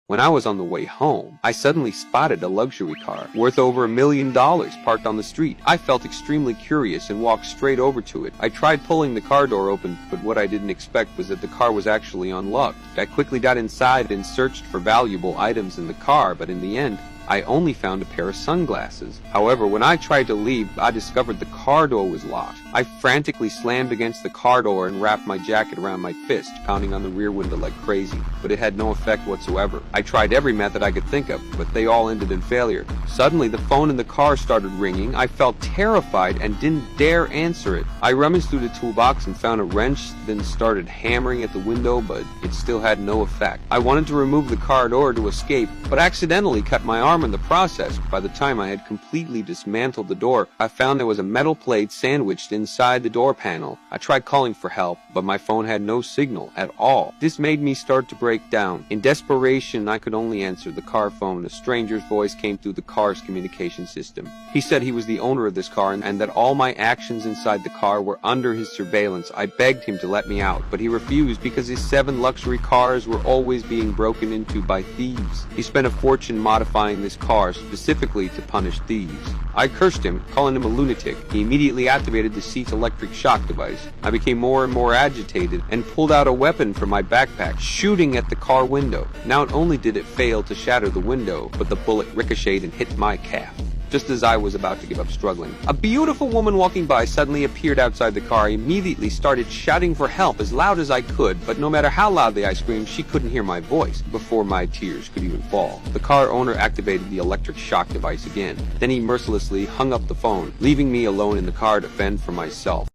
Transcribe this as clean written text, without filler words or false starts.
When I was on the way home, I suddenly spotted a luxury car worth over $1 million parked on the street. I felt extremely curious and walked straight over to it. I tried pulling the car door open, but what I didn't expect was that the car was actually unlocked. I quickly got inside and searched for valuable items in the car, but in the end, I only found a pair of sunglasses. However, when I tried to leave, I discovered the car door was locked. I frantically slammed against the car door and wrapped my jacket around my fist, pounding on the rear window like crazy, but it had no effect whatsoever. I tried every method I could think of, but they all ended in failure. Suddenly, the phone in the car started ringing. I felt terrified and didn't dare answer it. I rummaged through the toolbox and found a wrench, then started hammering at the window, but it still had no effect. I wanted to remove the car door to escape, but accidentally cut my arm in the process. By the time I had completely dismantled the door, I found there was a metal plate sandwiched inside the door panel. I tried calling for help, but my phone had no signal at all. This made me start to break down. In desperation, I could only answer the car phone. A stranger's voice came through the car's communication system. He said he was the owner of this car and that all my actions inside the car were under his surveillance. I begged him to let me out, but he refused because his 7 luxury cars were always being broken into by thieves. He spent a fortune modifying this car specifically to punish thieves. I cursed him, calling him a lunatic. He immediately activated the seat's electric shock device. I became more and more agitated and pulled out a weapon from my backpack, shooting at the car window. Not only did it fail to shatter the window, but the bullet ricocheted and hit my calf. Just as I was about to give up struggling, a beautiful woman walking by suddenly appeared outside the car. I immediately started shouting for help as loud as I could, but no matter how loudly I screamed, she couldn't hear my voice before my tears could even fall. The car owner activated the electric shock device again. Then he mercilessly hung up the phone, leaving me alone in the car to fend for myself.